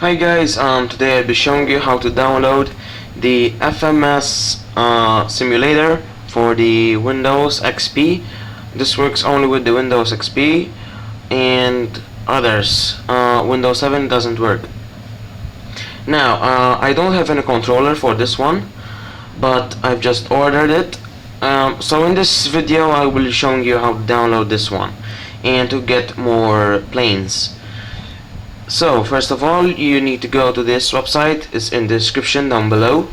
Hi guys, today I'll be showing you how to download the FMS simulator for the Windows XP. This works only with the Windows XP and others. Windows 7 doesn't work. Now, I don't have any controller for this one, but I've just ordered it. So in this video I will be showing you how to download this one and to get more planes. So first of all, you need to go to this website. It's in the description down below.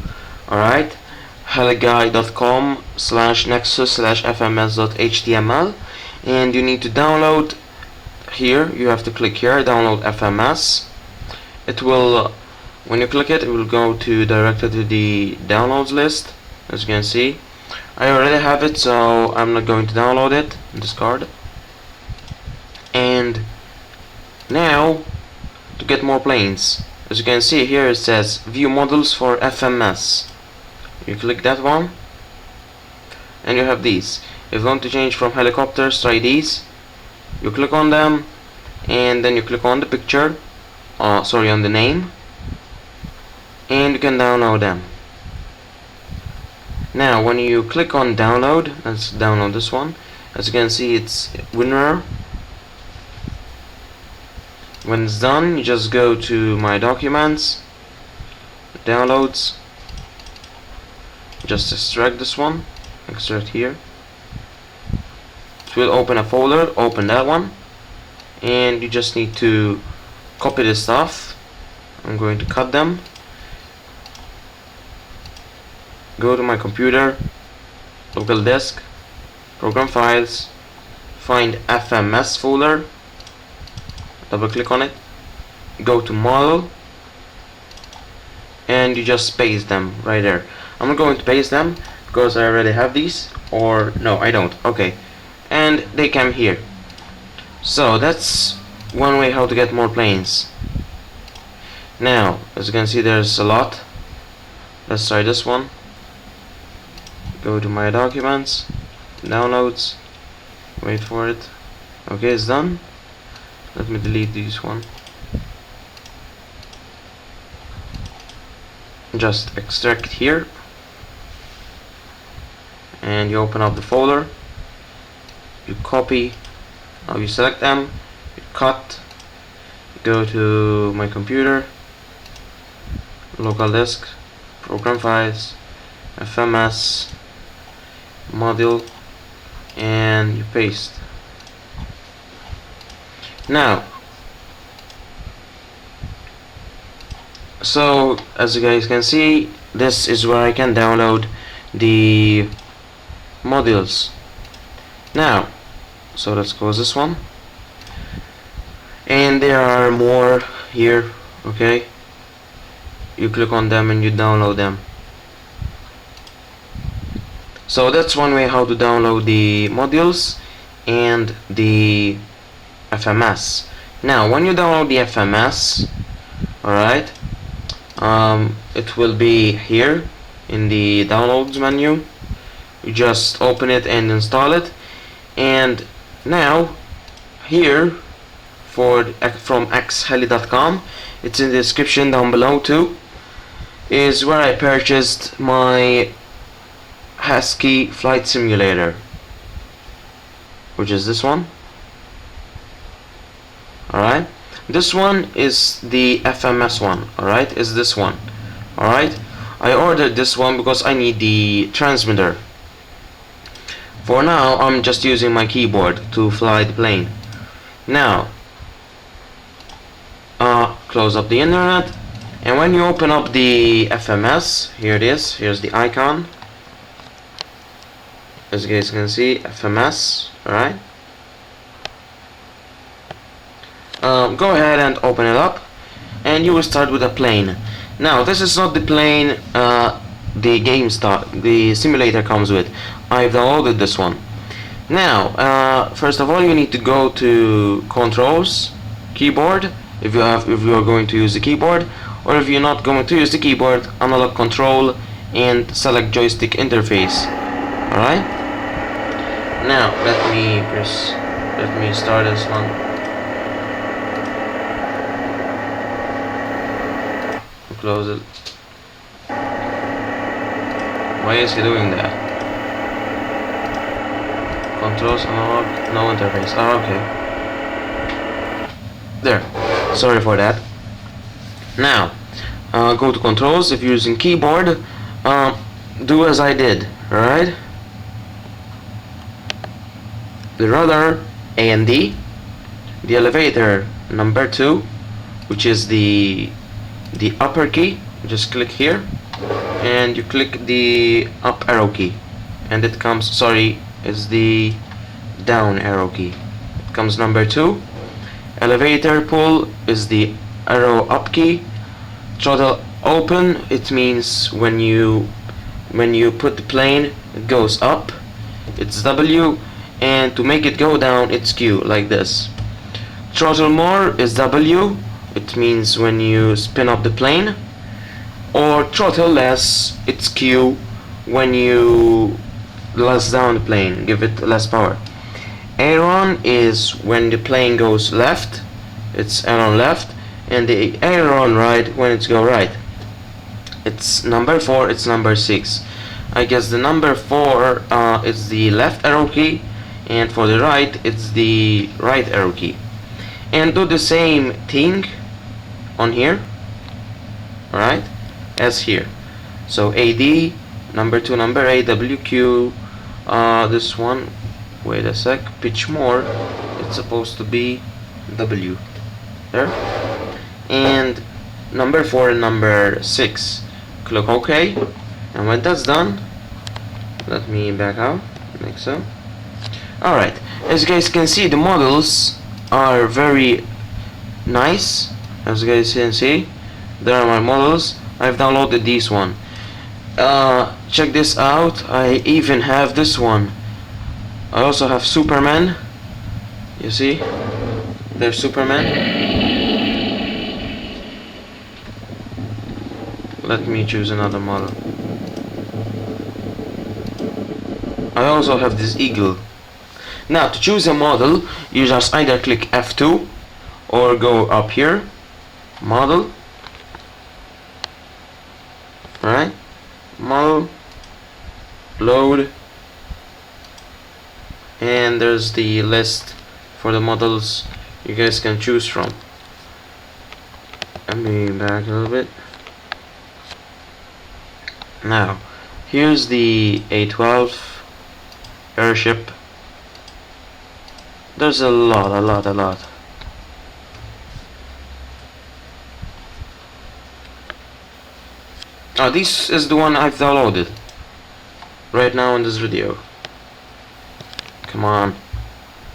Alright, heliguy.com/nexus/fms.html, and you need to download here. You have to click here, download FMS. It will, when you click it, it will go to directly to the downloads list. As you can see, I already have it, so I'm not going to download it. Discard. And now, to get more planes, as you can see here, it says view models for FMS. You click that one and you have these. If you want to change from helicopters, try these. You click on them and then you click on the picture, on the name, and you can download them. Now when you click on download, let's download this one. As you can see, it's WinRAR. When it's done, you just go to my documents, downloads, just extract this one, extract here. It will open a folder, open that one, and you just need to copy this stuff. I'm going to cut them. Go to my computer, local disk, program files, find FMS folder. Double click on it, go to model, and you just paste them right there. I'm not going to paste them because I already have these, or no, I don't. Okay, and they come here. So that's one way how to get more planes. Now, as you can see, there's a lot. Let's try this one. Go to my documents, downloads, wait for it. Okay, it's done. Let me delete this one. Just extract here, and you open up the folder. You copy. Now you select them. You cut. Go to my computer, local disk, program files, FMS, module, and you paste. Now, so as you guys can see, this is where I can download the modules. Now, so let's close this one, and there are more here. Okay, you click on them and you download them. So that's one way how to download the modules and the FMS. Now when you download the FMS, alright, it will be here in the downloads menu. You just open it and install it, and now here from xheli.com, it's in the description down below too, is where I purchased my Husky flight simulator, which is this one. Alright, this one is the FMS one. Alright, is this one. Alright, I ordered this one because I need the transmitter. For now, I'm just using my keyboard to fly the plane. Now, close up the internet, and when you open up the FMS, here it is, here's the icon. As you guys can see, FMS, alright. Go ahead and open it up, and you will start with a plane. Now this is not the plane the simulator comes with. I've downloaded this one. Now first of all, you need to go to controls, keyboard, if you are going to use the keyboard, or if you're not going to use the keyboard, analog control, and select joystick interface. Alright, now let me start this one. close it. Why is he doing that? Controls analog, no interface. Oh, okay. There. Sorry for that. Now, go to controls. If you're using keyboard, do as I did. Alright? The rudder A and D. The elevator number 2, which is the upper key. Just click here, and you click the up arrow key, and it comes. Sorry, is the down arrow key. It comes number 2. Elevator pull is the arrow up key. Throttle open, it means when you put the plane, it goes up. It's W, and to make it go down, it's Q, like this. Throttle more is W. It means when you spin up the plane. Or throttle less, it's Q, when you less down the plane, give it less power. Aileron is when the plane goes left, it's aileron left, and the aileron right when it's go right. It's number 4, it's number 6. I guess the number 4 is the left arrow key, and for the right it's the right arrow key. And do the same thing on here, alright, as here. So AD, number 2, number 8, WQ, this one, wait a sec, pitch more, it's supposed to be W, there. And number 4 and number 6. Click OK, and when that's done, let me back out, like so. Alright, as you guys can see, the models are very nice. As you guys can see, there are my models. I've downloaded this one. Check this out, I even have this one. I also have Superman. You see, there's Superman. Let me choose another model. I also have this eagle. Now, to choose a model, you just either click F2 or go up here, model, right? Model, load, and there's the list for the models you guys can choose from. Let me back a little bit. Now, here's the A12 airship. There's a lot. This is the one I've downloaded right now in this video. Come on.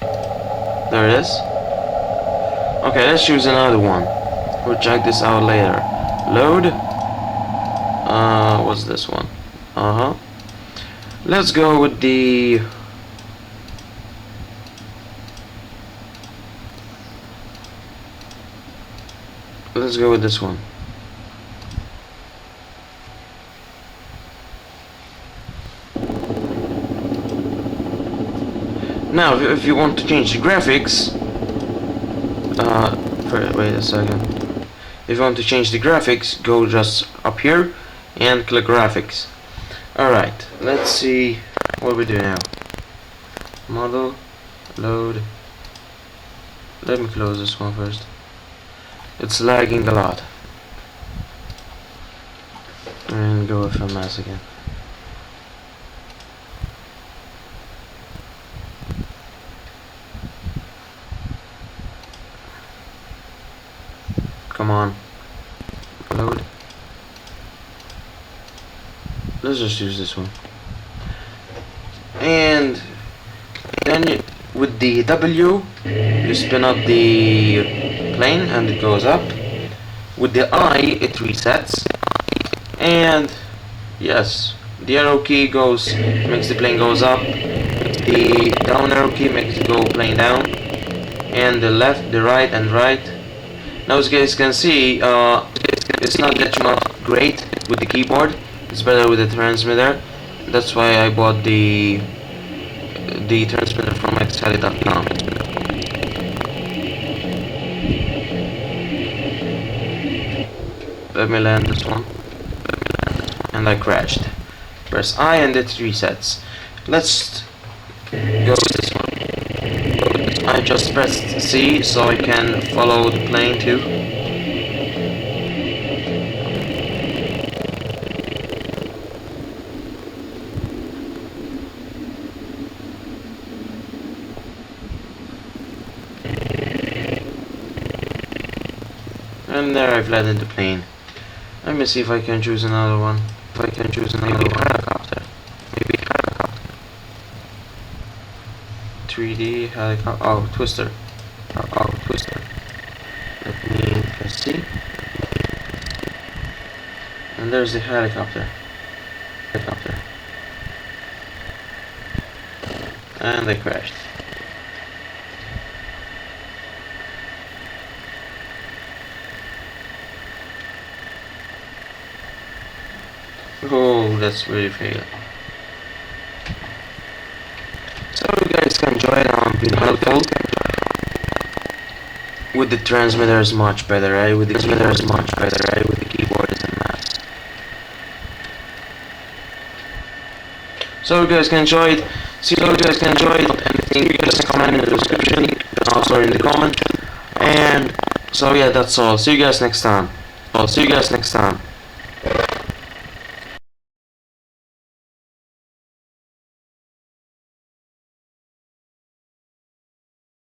There it is. Okay, let's choose another one. We'll check this out later. Load. What's this one? Let's go with the this one. Now, if you want to change the graphics, wait a second. If you want to change the graphics, go just up here and click graphics. Alright, let's see what we do now. Model, load. Let me close this one first. It's lagging a lot. And go FMS again. Come on. Load. Let's just use this one. And then with the W, you spin up the plane and it goes up. With the I, it resets. And yes, the arrow key makes the plane goes up. The down arrow key makes it go plane down. And the left, the right, and right. Now, as you guys can see, it's not that much great with the keyboard. It's better with the transmitter. That's why I bought the transmitter from xcali.com. Let me land this one. And I crashed. Press I and it resets. Let's go with this one. I just pressed C so I can follow the plane too. And there I've landed the plane. Let me see if I can choose another one. If I can choose another one. Helicopter. Maybe helicopter. 3D helicopter. Oh, twister. Oh, twister. Let me press C. And there's the helicopter. Helicopter. And they crashed. Oh, that's really fail. So you guys can join on helpful. With the transmitter is much better, right? With the transmitter is much better, right? With the keyboards and mouse. So you guys can enjoy it. See you guys can enjoy it. Anything you just comment in the description. Also in the comment. And so yeah, that's all. See you guys next time.